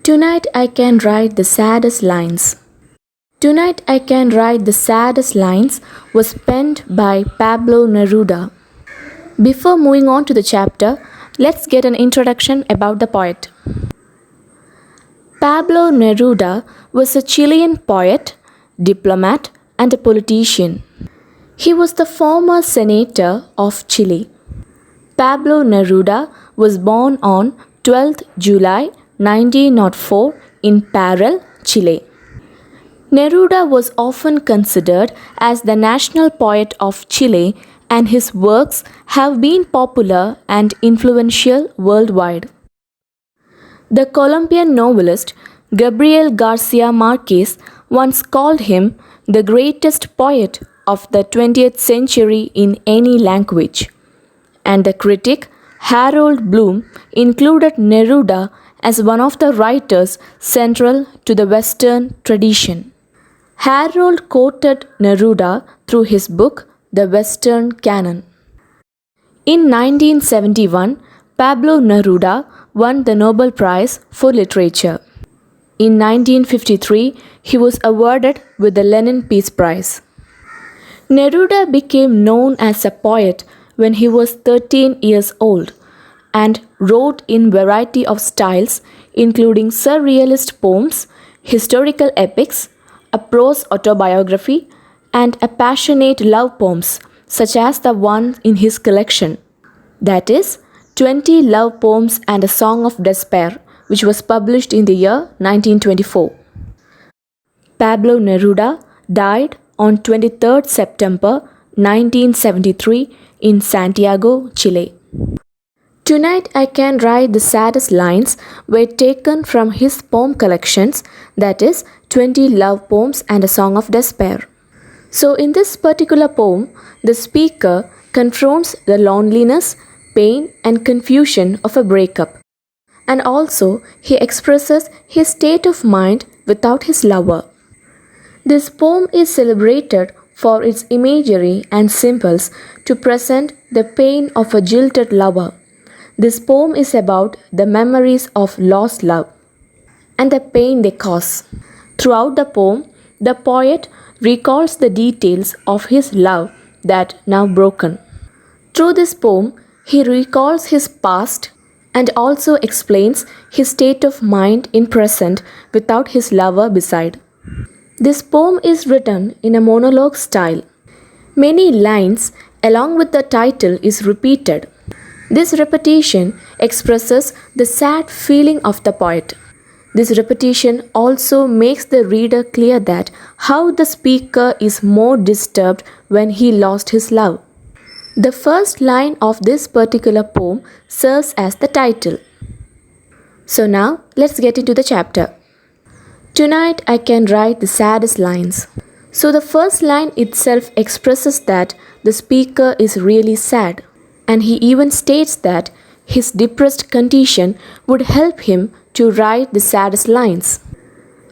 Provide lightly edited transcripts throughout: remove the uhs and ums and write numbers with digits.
Tonight I can write the saddest lines. Tonight I can write the saddest lines was penned by Pablo Neruda. Before moving on to the chapter, let's get an introduction about the poet. Pablo Neruda was a Chilean poet, diplomat, and a politician. He was the former Senator of Chile. Pablo Neruda was born on 12th July 1904 in Parral, Chile. Neruda was often considered as the national poet of Chile, and his works have been popular and influential worldwide. The Colombian novelist Gabriel Garcia Marquez once called him the greatest poet of the 20th century in any language, and the critic Harold Bloom included Neruda as one of the writers central to the Western tradition. Harold quoted Neruda through his book The Western Canon. In 1971, Pablo Neruda won the Nobel Prize for Literature. In 1953, he was awarded with the Lenin Peace Prize. Neruda became known as a poet when he was 13 years old and wrote in variety of styles including surrealist poems, historical epics, a prose autobiography, and a passionate love poems such as the one in his collection, that is 20 love poems and a song of despair, which was published in the year 1924. Pablo Neruda died on 23rd September 1973 in Santiago, Chile. Tonight I Can Write the Saddest Lines were taken from his poem collections, that is 20 love poems and a song of despair. So in this particular poem, the speaker confronts the loneliness, pain and confusion of a breakup. And also he expresses his state of mind without his lover. This poem is celebrated for its imagery and symbols to present the pain of a jilted lover. This poem is about the memories of lost love and the pain they cause. Throughout the poem, the poet recalls the details of his love that now broken. Through this poem, he recalls his past and also explains his state of mind in present without his lover beside. This poem is written in a monologue style. Many lines along with the title is repeated. This repetition expresses the sad feeling of the poet. This repetition also makes the reader clear that how the speaker is more disturbed when he lost his love. The first line of this particular poem serves as the title. So now let's get into the chapter. Tonight I can write the saddest lines. So the first line itself expresses that the speaker is really sad, and he even states that his depressed condition would help him to write the saddest lines.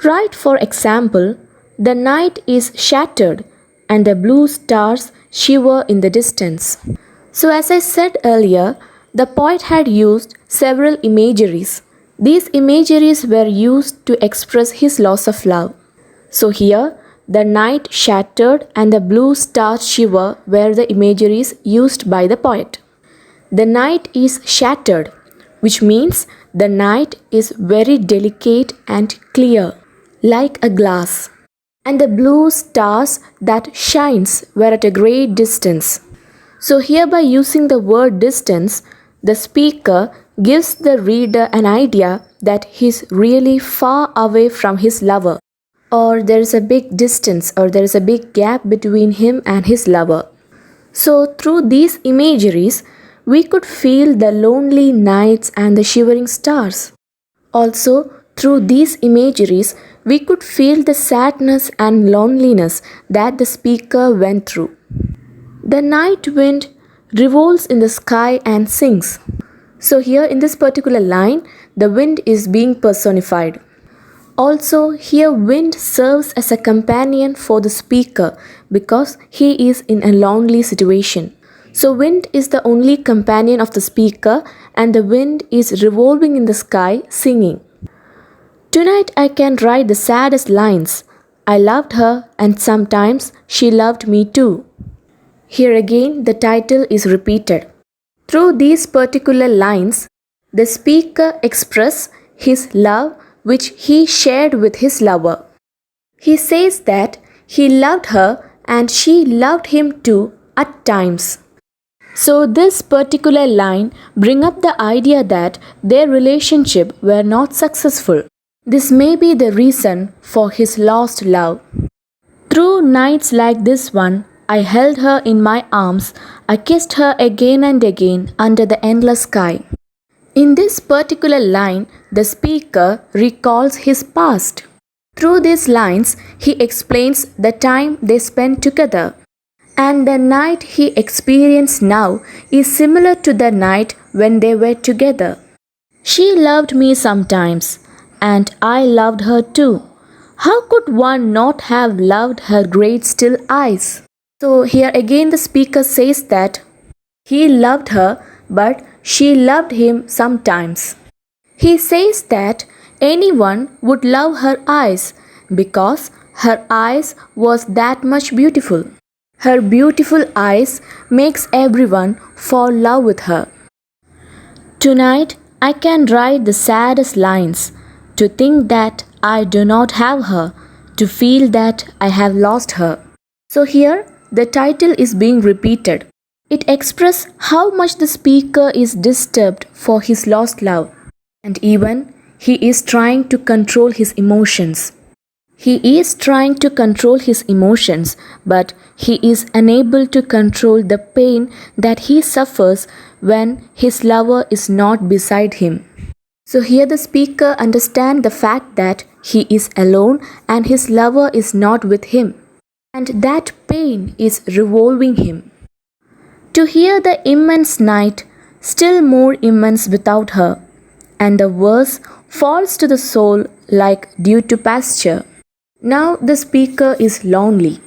Write, for example, the night is shattered and the blue stars shiver in the distance. So as I said earlier, the poet had used several imageries. These imageries were used to express his loss of love. So here, the night shattered and the blue stars shiver were the imageries used by the poet. The night is shattered, which means the night is very delicate and clear, like a glass. And the blue stars that shines were at a great distance. So here, by using the word distance, the speaker gives the reader an idea that he's really far away from his lover, or there is a big distance, or there is a big gap between him and his lover. So through these imageries, we could feel the lonely nights and the shivering stars. Also, through these imageries, we could feel the sadness and loneliness that the speaker went through. The night wind revolves in the sky and sings. So here in this particular line, the wind is being personified. Also, here wind serves as a companion for the speaker because he is in a lonely situation. So wind is the only companion of the speaker, and the wind is revolving in the sky singing. Tonight I can write the saddest lines. I loved her and sometimes she loved me too. Here again the title is repeated. Through these particular lines, the speaker expresses his love which he shared with his lover. He says that he loved her and she loved him too at times. So this particular line bring up the idea that their relationship were not successful. This may be the reason for his lost love. Through nights like this one, I held her in my arms, I kissed her again and again under the endless sky. In this particular line, the speaker recalls his past. Through these lines, he explains the time they spent together. And the night he experienced now is similar to the night when they were together. She loved me sometimes, and I loved her too. How could one not have loved her great still eyes? So here again the speaker says that he loved her, but she loved him sometimes. He says that anyone would love her eyes because her eyes was that much beautiful. Her beautiful eyes makes everyone fall in love with her. Tonight I can write the saddest lines, to think that I do not have her, to feel that I have lost her. So here the title is being repeated. It expresses how much the speaker is disturbed for his lost love, and even he is trying to control his emotions. He is trying to control his emotions, but he is unable to control the pain that he suffers when his lover is not beside him. So here the speaker understands the fact that he is alone and his lover is not with him, and that pain is revolving him. To hear the immense night, still more immense without her, and the verse falls to the soul like dew to pasture. Now the speaker is lonely.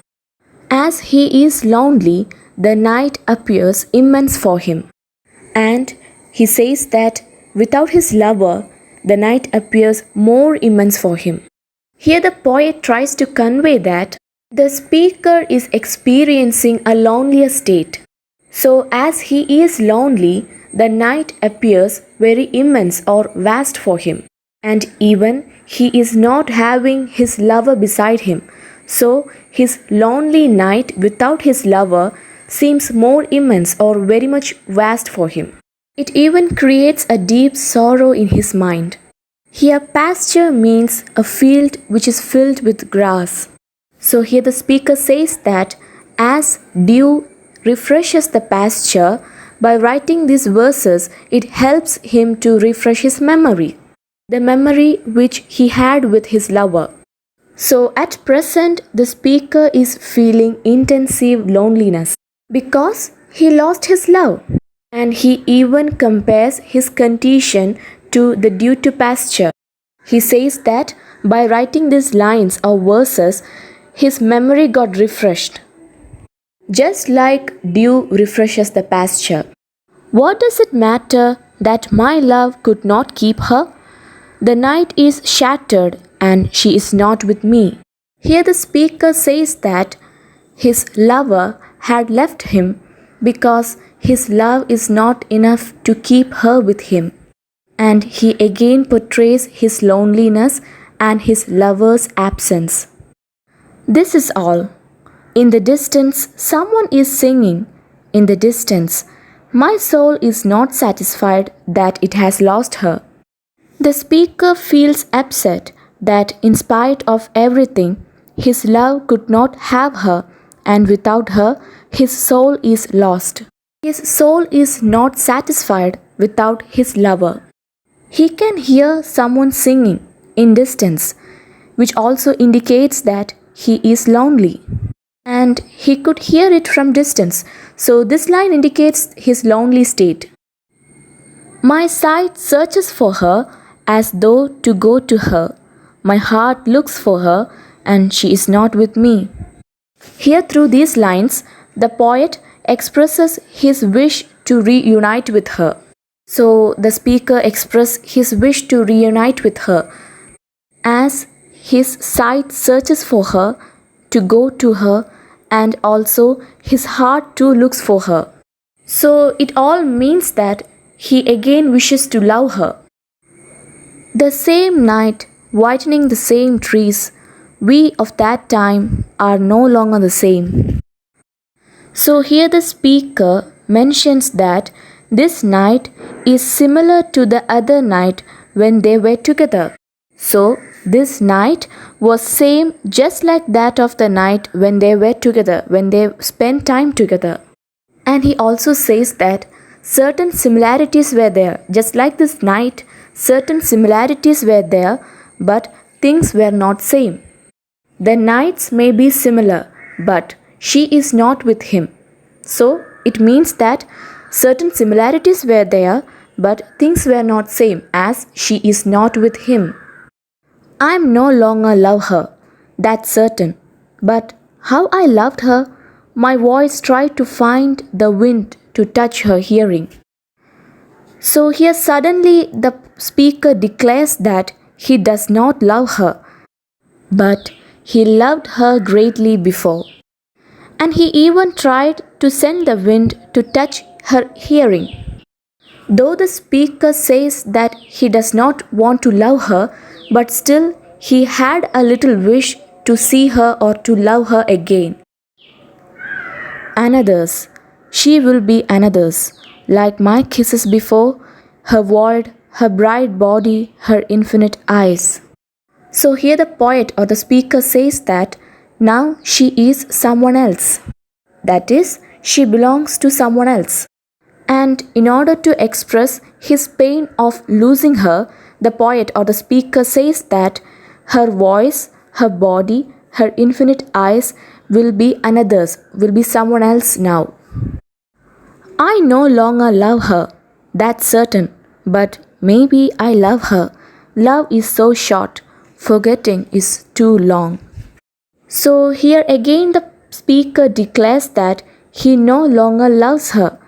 As he is lonely, the night appears immense for him. And he says that without his lover, the night appears more immense for him. Here the poet tries to convey that the speaker is experiencing a lonelier state. So as he is lonely, the night appears very immense or vast for him. And even he is not having his lover beside him. So his lonely night without his lover seems more immense or very much vast for him. It even creates a deep sorrow in his mind. Here pasture means a field which is filled with grass. So here the speaker says that as dew refreshes the pasture, by writing these verses it helps him to refresh his memory, the memory which he had with his lover. So at present the speaker is feeling intensive loneliness because he lost his love, and he even compares his condition to the dew to pasture. He says that by writing these lines or verses, his memory got refreshed, just like dew refreshes the pasture. What does it matter that my love could not keep her? The night is shattered and she is not with me. Here the speaker says that his lover had left him because his love is not enough to keep her with him. And he again portrays his loneliness and his lover's absence. This is all. In the distance, someone is singing. In the distance, my soul is not satisfied that it has lost her. The speaker feels upset that in spite of everything, his love could not have her, and without her, his soul is lost. His soul is not satisfied without his lover. He can hear someone singing in distance, which also indicates that he is lonely. And he could hear it from distance, so this line indicates his lonely state. My sight searches for her as though to go to her. My heart looks for her and she is not with me. Here through these lines, the poet expresses his wish to reunite with her. So the speaker expresses his wish to reunite with her. as his sight searches for her to go to her, and also his heart too looks for her. So it all means that he again wishes to love her. The same night, whitening the same trees, we of that time are no longer the same. So here the speaker mentions that this night is similar to the other night when they were together. So this night was same just like that of the night when they were together, when they spent time together. And he also says that certain similarities were there, just like this night, certain similarities were there, but things were not same. The nights may be similar, but she is not with him. So it means that certain similarities were there, but things were not same as she is not with him. I am no longer love her, that's certain. But how I loved her, my voice tried to find the wind to touch her hearing. So here suddenly the speaker declares that he does not love her, but he loved her greatly before. And he even tried to send the wind to touch her hearing. Though the speaker says that he does not want to love her, but still he had a little wish to see her or to love her again. Another's, she will be another's, like my kisses before, her void, her bright body, her infinite eyes. So here the poet or the speaker says that now she is someone else. That is, she belongs to someone else. And in order to express his pain of losing her, the poet or the speaker says that her voice, her body, her infinite eyes will be another's, will be someone else now. I no longer love her, that's certain, but maybe I love her. Love is so short, forgetting is too long. So here again the speaker declares that he no longer loves her,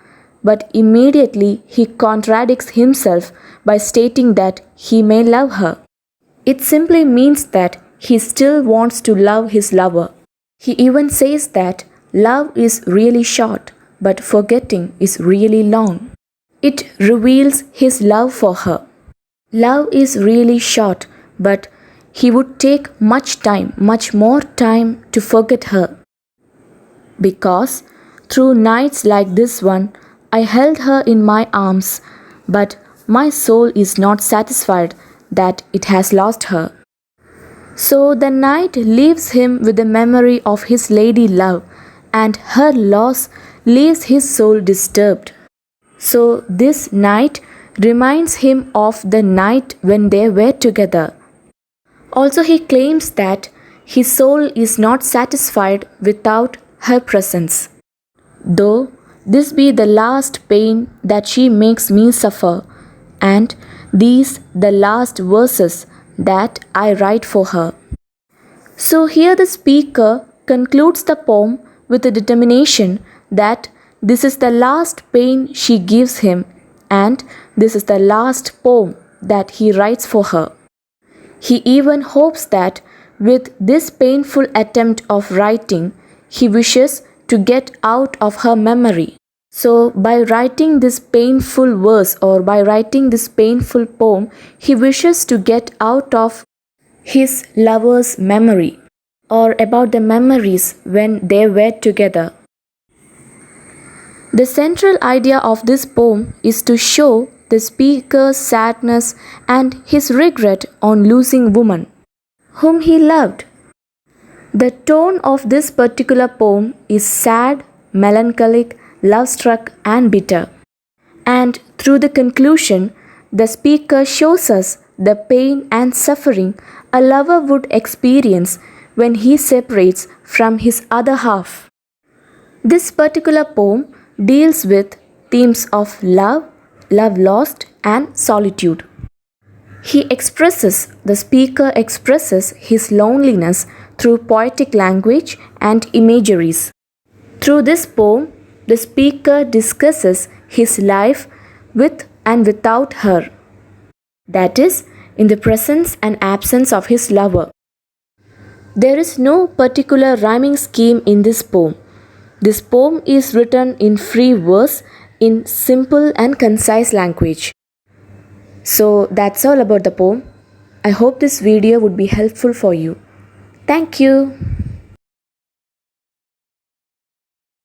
but immediately he contradicts himself by stating that he may love her. It simply means that he still wants to love his lover. He even says that love is really short, but forgetting is really long. It reveals his love for her. Love is really short, but he would take much time, much more time to forget her. Because through nights like this one, I held her in my arms, but my soul is not satisfied that it has lost her. So the night leaves him with the memory of his lady love, and her loss leaves his soul disturbed. So this night reminds him of the night when they were together. Also, he claims that his soul is not satisfied without her presence. Though this be the last pain that she makes me suffer, and these the last verses that I write for her. So here the speaker concludes the poem with a determination that this is the last pain she gives him, and this is the last poem that he writes for her. He even hopes that with this painful attempt of writing, he wishes to get out of her memory. So by writing this painful verse or by writing this painful poem, he wishes to get out of his lover's memory or about the memories when they were together. The central idea of this poem is to show the speaker's sadness and his regret on losing woman whom he loved. The tone of this particular poem is sad, melancholic, love-struck and bitter. And through the conclusion, the speaker shows us the pain and suffering a lover would experience when he separates from his other half. This particular poem deals with themes of love, love lost, and solitude. The speaker expresses his loneliness through poetic language and imageries. Through this poem, the speaker discusses his life with and without her. That is, in the presence and absence of his lover. There is no particular rhyming scheme in this poem. This poem is written in free verse in simple and concise language. So that's all about the poem. I hope this video would be helpful for you. Thank you.